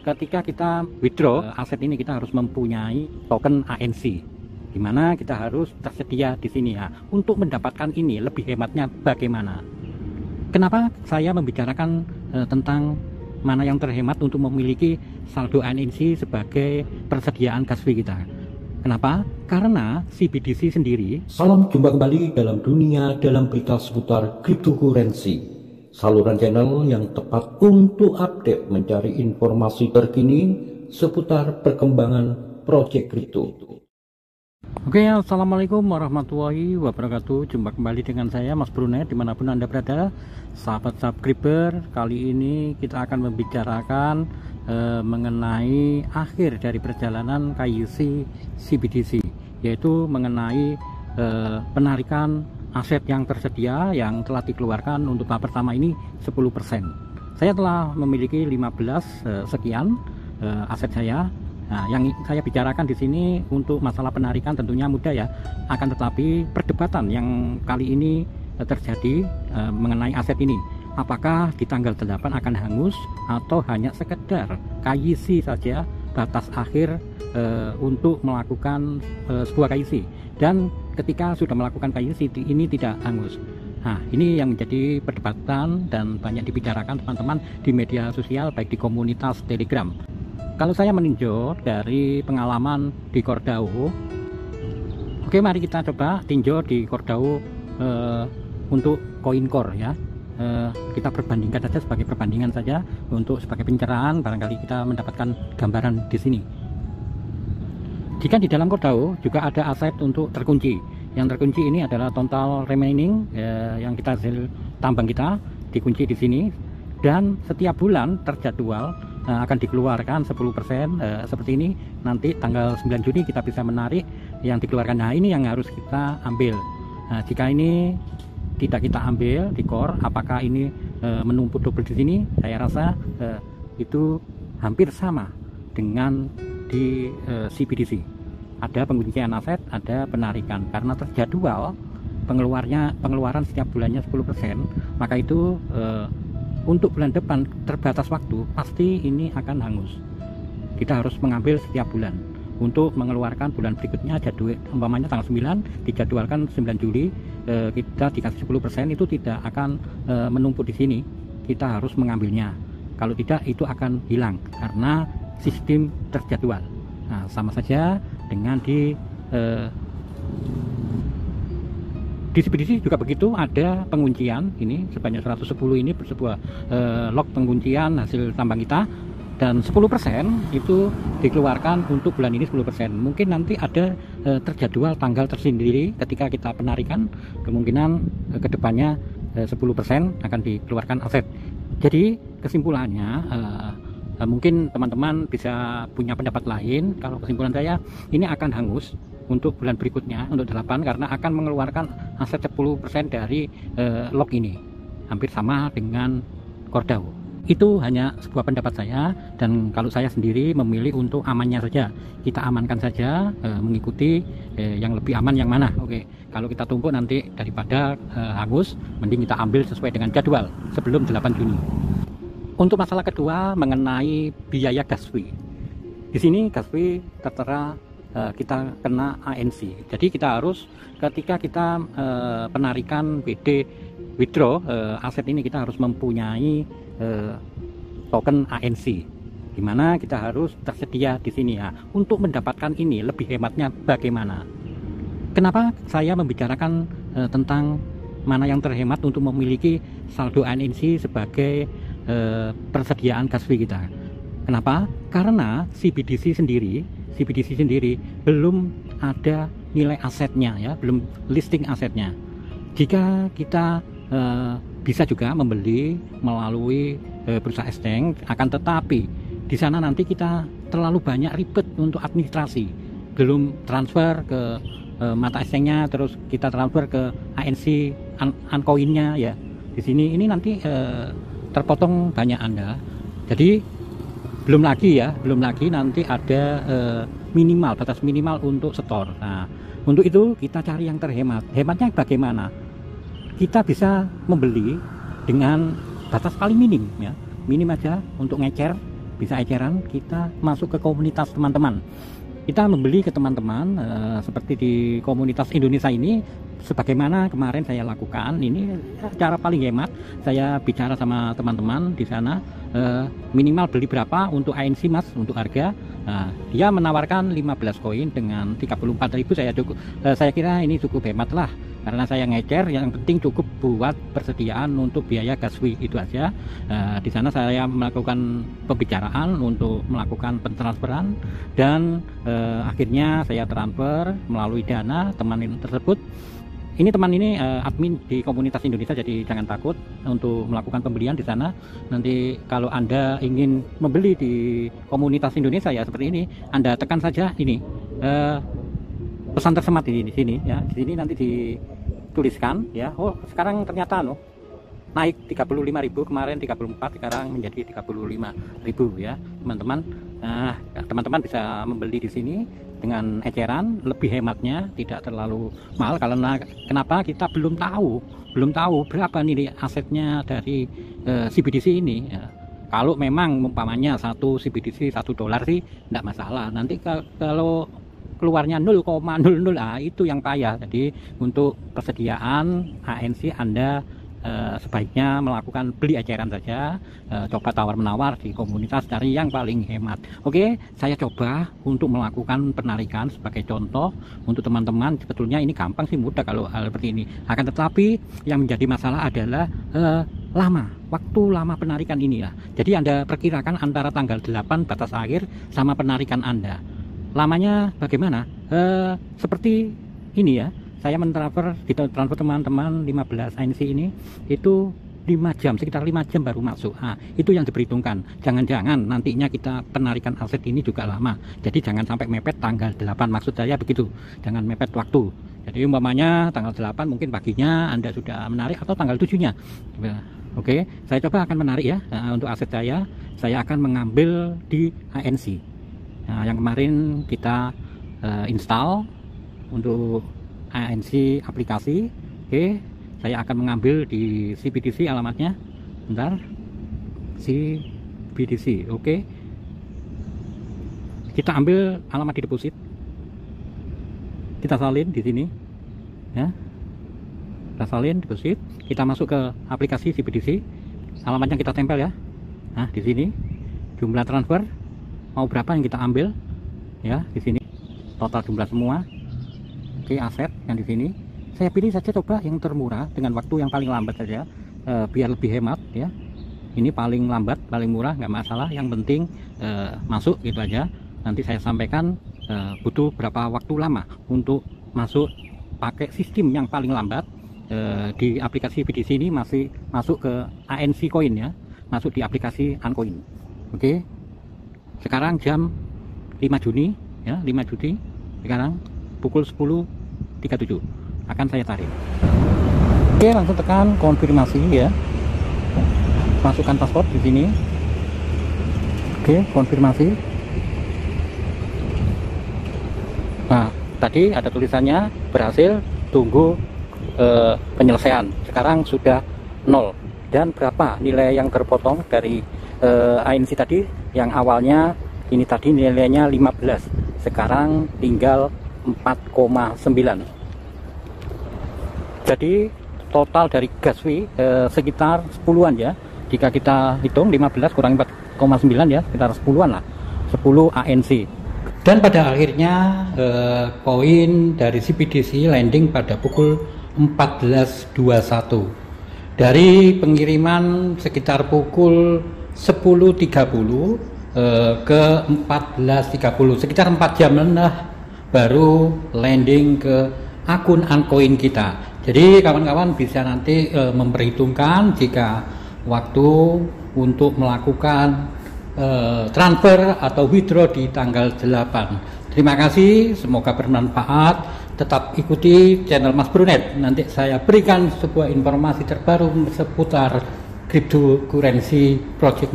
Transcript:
ketika kita withdraw aset ini kita harus mempunyai token ANC, di mana kita harus tersedia di sini ya. Untuk mendapatkan ini lebih hematnya bagaimana? Kenapa saya membicarakan tentang mana yang terhemat untuk memiliki saldo ANC sebagai persediaan gas fee kita? Kenapa? Karena CBDC sendiri. Salam jumpa kembali dalam dunia dalam berita seputar cryptocurrency. Saluran channel yang tepat untuk update mencari informasi terkini seputar perkembangan proyek kripto. Oke, assalamualaikum warahmatullahi wabarakatuh. Jumpa kembali dengan saya Mas Brunet dimanapun Anda berada, sahabat subscriber. Kali ini kita akan membicarakan mengenai akhir dari perjalanan KYC CBDC, yaitu mengenai penarikan aset yang tersedia yang telah dikeluarkan untuk tahap pertama ini 10%. Saya telah memiliki 15 sekian aset saya. Nah, yang saya bicarakan di sini untuk masalah penarikan tentunya mudah ya. Akan tetapi perdebatan yang kali ini terjadi mengenai aset ini, apakah di tanggal 8 akan hangus atau hanya sekedar KYC saja, batas akhir untuk melakukan sebuah KYC, dan ketika sudah melakukan KYC ini tidak hangus. Nah, ini yang menjadi perdebatan dan banyak dibicarakan teman-teman di media sosial, baik di komunitas Telegram. Kalau saya meninjau dari pengalaman di Cordao, oke, mari kita coba tinjau di Cordao untuk CoinCore ya. Kita perbandingkan saja sebagai perbandingan saja untuk sebagai pencerahan, barangkali kita mendapatkan gambaran di sini. Jika di dalam Cordao juga ada aset untuk terkunci. Yang terkunci ini adalah total remaining yang kita hasil tambang kita dikunci di sini, dan setiap bulan terjadwal akan dikeluarkan 10% seperti ini. Nanti tanggal 9 Juni kita bisa menarik yang dikeluarkan. Nah, ini yang harus kita ambil. Nah, jika ini tidak kita ambil di core, apakah ini menumpuk double di sini? Saya rasa itu hampir sama dengan di CBDC. Ada penguncian aset, ada penarikan. Karena terjadwal pengeluaran setiap bulannya 10%, maka itu untuk bulan depan terbatas waktu, pasti ini akan hangus. Kita harus mengambil setiap bulan untuk mengeluarkan bulan berikutnya. Jadwal umpamanya tanggal 9 dijadwalkan 9 Juli, kita dikasih 10%, itu tidak akan menumpuk di sini. Kita harus mengambilnya. Kalau tidak, itu akan hilang karena sistem terjadwal. Nah, sama saja dengan di CBDC juga begitu, ada penguncian ini sebanyak 110, ini sebuah log penguncian hasil tambang kita, dan 10% itu dikeluarkan untuk bulan ini 10%. Mungkin nanti ada terjadwal tanggal tersendiri ketika kita penarikan, kemungkinan kedepannya 10% akan dikeluarkan aset. Jadi kesimpulannya mungkin teman-teman bisa punya pendapat lain. Kalau kesimpulan saya, ini akan hangus untuk bulan berikutnya, untuk 8, karena akan mengeluarkan aset 10% dari log ini, hampir sama dengan Cordao. Itu hanya sebuah pendapat saya, dan kalau saya sendiri memilih untuk amannya saja. Kita amankan saja, mengikuti yang lebih aman yang mana. Oke, kalau kita tumpuk nanti daripada hangus, mending kita ambil sesuai dengan jadwal sebelum 8 Juni. Untuk masalah kedua mengenai biaya gas fee. Di sini gas fee tertera kita kena ANC. Jadi kita harus ketika kita penarikan BD withdraw aset ini, kita harus mempunyai token ANC, di mana kita harus tersedia di sini ya. Untuk mendapatkan ini lebih hematnya bagaimana? Kenapa saya membicarakan tentang mana yang terhemat untuk memiliki saldo ANC sebagai persediaan gas fee kita? Kenapa? Karena CBDC sendiri belum ada nilai asetnya ya, belum listing asetnya. Jika kita bisa juga membeli melalui bursa exchange, akan tetapi di sana nanti kita terlalu banyak ribet untuk administrasi, belum transfer ke mata exchange-nya, terus kita transfer ke ANC uncoin-nya ya. Di sini ini nanti terpotong banyak Anda. Jadi belum lagi nanti ada minimal, batas minimal untuk setor. Nah, untuk itu kita cari yang terhemat. Hematnya bagaimana? Kita bisa membeli dengan batas paling minim ya, minim aja untuk ngecer bisa eceran, kita masuk ke komunitas teman-teman. Kita membeli ke teman-teman seperti di komunitas Indonesia ini, sebagaimana kemarin saya lakukan. Ini cara paling hemat. Saya bicara sama teman-teman di sana, minimal beli berapa untuk ANC mas, untuk harga. Dia menawarkan 15 koin dengan 34.000. Saya kira ini cukup hemat lah, karena saya ngecer, yang penting cukup buat persediaan untuk biaya gaswi, itu aja. Di sana saya melakukan pembicaraan untuk melakukan pentransferan, dan akhirnya saya transfer melalui Dana teman tersebut. Ini teman ini admin di komunitas Indonesia, jadi jangan takut untuk melakukan pembelian di sana. Nanti kalau Anda ingin membeli di komunitas Indonesia ya seperti ini, Anda tekan saja ini pesan tersemat di sini ya. Di sini nanti dituliskan ya. Oh, sekarang ternyata naik 35.000, kemarin 34, sekarang menjadi 35.000 ya, teman-teman. Nah, teman-teman bisa membeli di sini dengan eceran, lebih hematnya, tidak terlalu mahal. Karena kenapa? Kita belum tahu berapa nih asetnya dari CBDC ini ya. Kalau memang umpamanya satu CBDC $1 sih tidak masalah. Nanti kalau keluarnya 0,00, itu yang payah. Jadi untuk persediaan ANC Anda sebaiknya melakukan beli eceran saja, coba tawar-menawar di komunitas, dari yang paling hemat. Oke, saya coba untuk melakukan penarikan sebagai contoh untuk teman-teman. Sebetulnya ini gampang sih, mudah kalau hal seperti ini. Akan tetapi yang menjadi masalah adalah waktu lama penarikan ini ya. Jadi Anda perkirakan antara tanggal 8 batas akhir sama penarikan Anda. Lamanya bagaimana? Seperti ini ya. Saya transfer teman-teman 15 ANC ini itu 5 jam, sekitar 5 jam baru masuk. Itu yang diperhitungkan. Jangan-jangan nantinya kita penarikan aset ini juga lama. Jadi jangan sampai mepet tanggal 8, maksud saya begitu. Jangan mepet waktu. Jadi umpamanya tanggal 8 mungkin paginya Anda sudah menarik, atau tanggal 7-nya. Oke, saya coba akan menarik ya. Untuk aset saya akan mengambil di ANC. Yang kemarin kita install untuk ANC aplikasi. Oke, saya akan mengambil di CBDC alamatnya. Bentar, CBDC. Oke, kita ambil alamat di deposit, kita salin di sini ya. Kita salin deposit, kita masuk ke aplikasi CBDC, alamatnya kita tempel ya. Nah, di sini jumlah transfer mau berapa yang kita ambil ya, di sini total jumlah semua. Oke, aset yang di sini saya pilih saja, coba yang termurah dengan waktu yang paling lambat saja, biar lebih hemat ya. Ini paling lambat, paling murah, nggak masalah, yang penting masuk gitu aja. Nanti saya sampaikan butuh berapa waktu lama untuk masuk pakai sistem yang paling lambat. Di aplikasi BDC ini masih masuk ke ANC Coin ya, masuk di aplikasi Uncoin. Oke, sekarang jam 5 Juni ya, 5 Juni sekarang pukul 10.37 akan saya tarik. Oke, langsung tekan konfirmasi ya, masukkan paspor di sini. Oke, konfirmasi. Nah, tadi ada tulisannya berhasil, tunggu penyelesaian. Sekarang sudah 0. Dan berapa nilai yang terpotong dari ANC tadi? Yang awalnya ini tadi nilainya 15, sekarang tinggal 4,9. Jadi total dari gaswi sekitar 10-an ya. Jika kita hitung 15 kurang 4,9 ya, sekitar 10-an lah, 10 ANC. Dan pada akhirnya koin dari CBDC landing pada pukul 14.21. Dari pengiriman sekitar pukul 10.30 ke 14.30, sekitar 4 jam lah baru landing ke akun Uncoin kita. Jadi kawan-kawan bisa nanti memperhitungkan jika waktu untuk melakukan transfer atau withdraw di tanggal 8. Terima kasih, semoga bermanfaat. Tetap ikuti channel Mas Brunet. Nanti saya berikan sebuah informasi terbaru seputar cryptocurrency project